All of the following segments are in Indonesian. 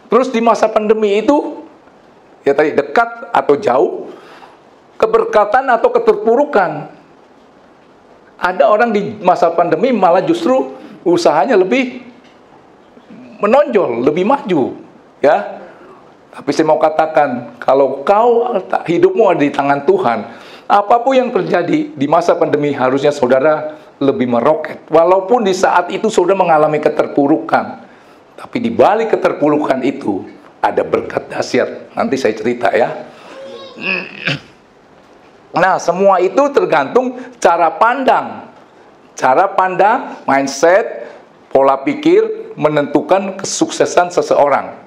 Terus di masa pandemi itu, ya tadi dekat atau jauh, keberkatan atau keterpurukan. Ada orang di masa pandemi malah justru usahanya lebih menonjol, lebih maju, ya. Tapi saya mau katakan, kalau hidupmu ada di tangan Tuhan, apapun yang terjadi di masa pandemi harusnya saudara lebih meroket. Walaupun di saat itu saudara mengalami keterpurukan, tapi di balik keterpurukan itu ada berkat dahsyat. Nanti saya cerita ya. Nah, semua itu tergantung cara pandang. Cara pandang, mindset, pola pikir menentukan kesuksesan seseorang.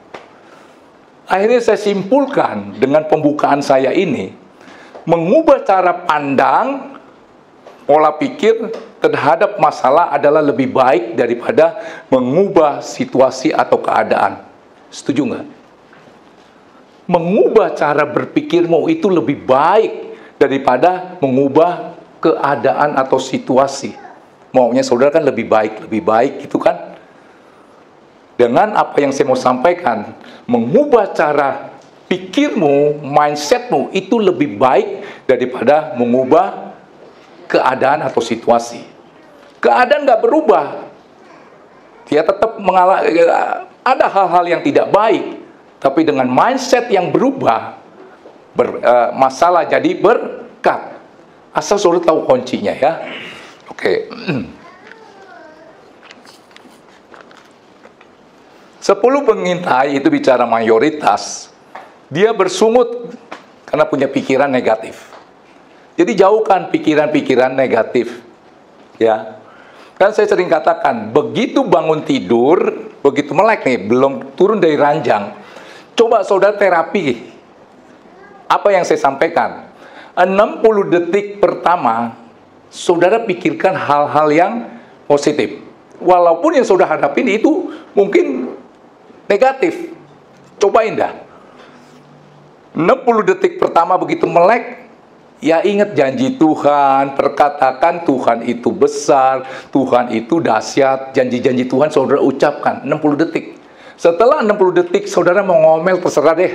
Akhirnya saya simpulkan dengan pembukaan saya ini, mengubah cara pandang, pola pikir terhadap masalah adalah lebih baik daripada mengubah situasi atau keadaan. Setuju nggak? Mengubah cara berpikirmu itu lebih baik daripada mengubah keadaan atau situasi. Maunya saudara kan lebih baik gitu kan? Dengan apa yang saya mau sampaikan, mengubah cara pikirmu, mindsetmu itu lebih baik daripada mengubah keadaan atau situasi. Keadaan nggak berubah, dia tetap mengalami, ada hal-hal yang tidak baik, tapi dengan mindset yang berubah, masalah jadi berkat. Asal saudara tahu kuncinya ya. Oke. 10 pengintai itu bicara mayoritas, dia bersungut karena punya pikiran negatif. Jadi jauhkan pikiran-pikiran negatif. Ya. Kan saya sering katakan, begitu bangun tidur, begitu melek nih, belum turun dari ranjang, coba saudara terapi. Apa yang saya sampaikan? 60 detik pertama, saudara pikirkan hal-hal yang positif. Walaupun yang saudara hadapin itu mungkin negatif. Cobain dah. 60 detik pertama begitu melek, ya ingat janji Tuhan, perkatakan Tuhan itu besar, Tuhan itu dahsyat, janji-janji Tuhan saudara ucapkan 60 detik. Setelah 60 detik saudara mau ngomel terserah deh.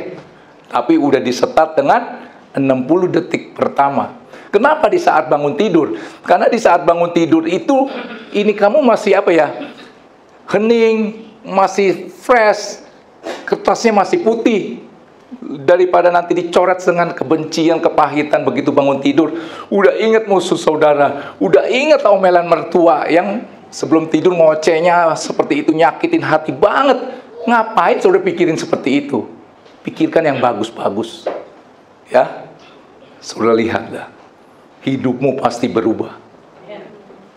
Tapi udah disetat dengan 60 detik pertama. Kenapa di saat bangun tidur? Karena di saat bangun tidur itu, ini kamu masih apa ya? Hening, masih fresh, kertasnya masih putih. Daripada nanti dicoret dengan kebencian, kepahitan begitu bangun tidur. Udah ingat musuh saudara, udah ingat omelan mertua yang sebelum tidur ngocehnya seperti itu, nyakitin hati banget. Ngapain saudara pikirin seperti itu? Pikirkan yang bagus-bagus. Ya, saudara lihatlah, hidupmu pasti berubah.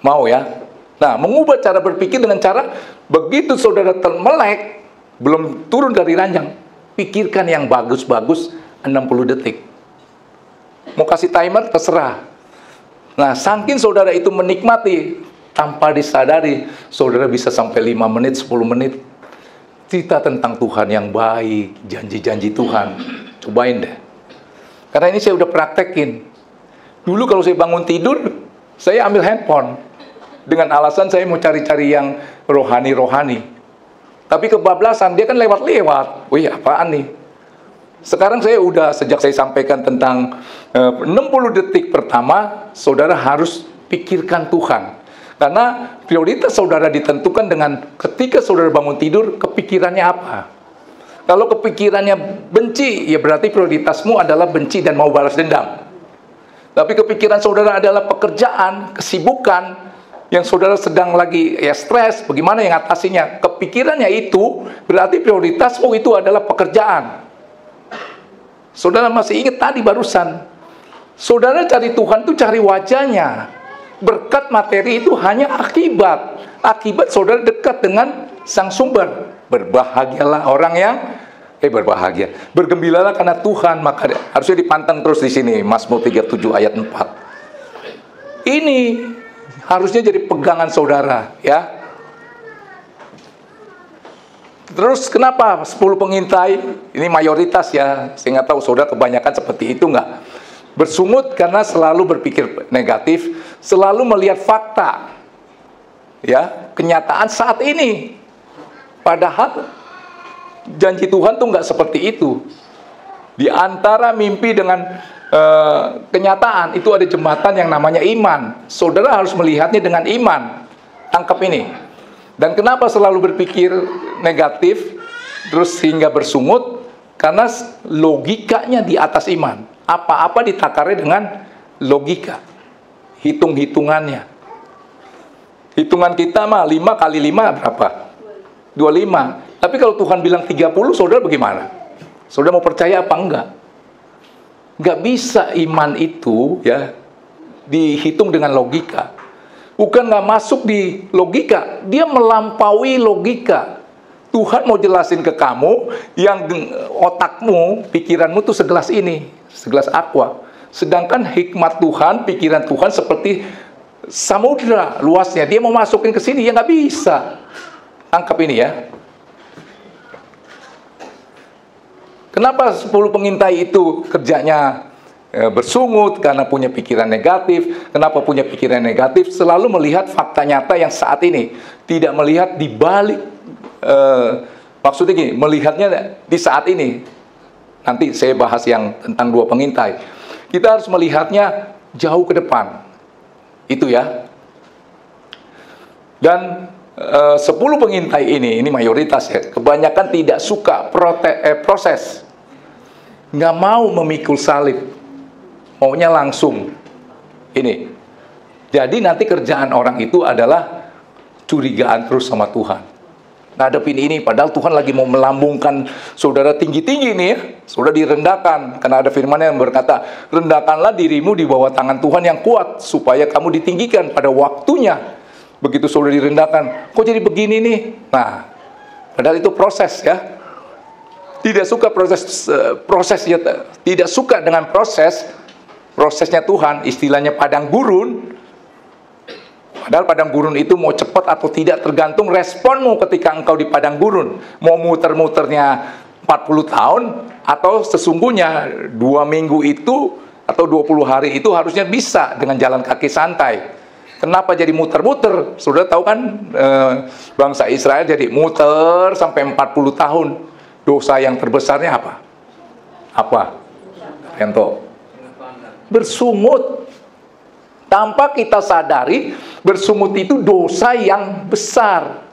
Mau ya? Nah, mengubah cara berpikir dengan cara begitu saudara melek, belum turun dari ranjang, pikirkan yang bagus-bagus 60 detik. Mau kasih timer, terserah. Nah, saking saudara itu menikmati, tanpa disadari, saudara bisa sampai 5 menit, 10 menit. Cerita tentang Tuhan yang baik, janji-janji Tuhan. Cobain deh. Karena ini saya udah praktekin. Dulu kalau saya bangun tidur, saya ambil handphone. Dengan alasan saya mau cari-cari yang rohani-rohani. Tapi kebablasan, dia kan lewat-lewat. Wih, apaan nih? Sekarang saya udah, sejak saya sampaikan tentang 60 detik pertama, saudara harus pikirkan Tuhan. Karena prioritas saudara ditentukan dengan ketika saudara bangun tidur, kepikirannya apa. Kalau kepikirannya benci, ya berarti prioritasmu adalah benci dan mau balas dendam. Tapi kepikiran saudara adalah pekerjaan, kesibukan, yang saudara sedang lagi ya stres, bagaimana yang atasinya? Kepikirannya itu berarti prioritasmu itu adalah pekerjaan. Saudara masih ingat tadi barusan, saudara cari Tuhan itu cari wajahnya. Berkat materi itu hanya akibat. Akibat saudara dekat dengan sang sumber. Berbahagialah orang yang berbahagia. Bergembiralah karena Tuhan, maka harusnya dipantang terus di sini Mazmur 37 ayat 4. Ini harusnya jadi pegangan saudara, ya. Terus kenapa 10 pengintai? Ini mayoritas ya. Saya nggak tahu saudara kebanyakan seperti itu nggak. Bersungut karena selalu berpikir negatif, selalu melihat fakta, ya, kenyataan saat ini. Padahal janji Tuhan tuh nggak seperti itu. Di antara mimpi dengan kenyataan itu ada jembatan yang namanya iman. Saudara harus melihatnya dengan iman. Tangkap ini. Dan kenapa selalu berpikir negatif terus sehingga bersungut? Karena logikanya di atas iman. Apa-apa ditakarnya dengan logika. Hitung-hitungannya. Hitungan kita mah 5 kali 5 berapa? 25. Tapi kalau Tuhan bilang 30, saudara bagaimana? Saudara mau percaya apa enggak? Enggak bisa iman itu ya dihitung dengan logika. Bukan nggak masuk di logika, dia melampaui logika. Tuhan mau jelasin ke kamu yang otakmu, pikiranmu tuh segelas ini, segelas aqua. Sedangkan hikmat Tuhan, pikiran Tuhan seperti samudra luasnya. Dia mau masukin ke sini, ya nggak bisa. Tangkap ini ya. Kenapa 10 pengintai itu kerjanya bersungut? Karena punya pikiran negatif. Kenapa punya pikiran negatif? Selalu melihat fakta nyata yang saat ini. Tidak melihat di balik, maksudnya gini, melihatnya di saat ini. Nanti saya bahas yang tentang 2 pengintai. Kita harus melihatnya jauh ke depan. Itu ya. Dan 10 pengintai ini mayoritas ya, kebanyakan tidak suka proses. Nggak mau memikul salib, maunya langsung. Ini. Jadi nanti kerjaan orang itu adalah curigaan terus sama Tuhan. Ngadepin ini, padahal Tuhan lagi mau melambungkan saudara tinggi-tinggi nih ya. Saudara direndahkan, karena ada firman yang berkata, rendahkanlah dirimu di bawah tangan Tuhan yang kuat, supaya kamu ditinggikan pada waktunya. Begitu saudara direndahkan, kok jadi begini nih? Nah, padahal itu proses ya. Tidak suka prosesnya, tidak suka dengan prosesnya Tuhan, istilahnya padang gurun. Padahal padang gurun itu mau cepat atau tidak tergantung responmu ketika engkau di padang gurun. Mau muter-muternya 40 tahun atau sesungguhnya 2 minggu itu atau 20 hari itu harusnya bisa dengan jalan kaki santai. Kenapa jadi muter-muter? Sudah tahu kan bangsa Israel jadi muter sampai 40 tahun. Dosa yang terbesarnya apa? Apa? Ento. Bersungut. Tanpa kita sadari, bersungut itu dosa yang besar.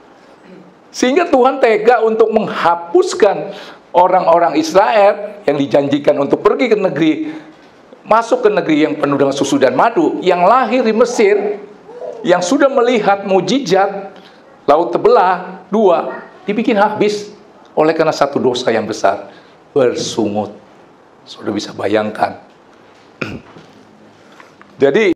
Sehingga Tuhan tega untuk menghapuskan orang-orang Israel yang dijanjikan untuk pergi ke negeri, masuk ke negeri yang penuh dengan susu dan madu, yang lahir di Mesir, yang sudah melihat mujizat, laut terbelah 2, dibikin habis oleh karena satu dosa yang besar, bersungut. Sudah bisa bayangkan. Jadi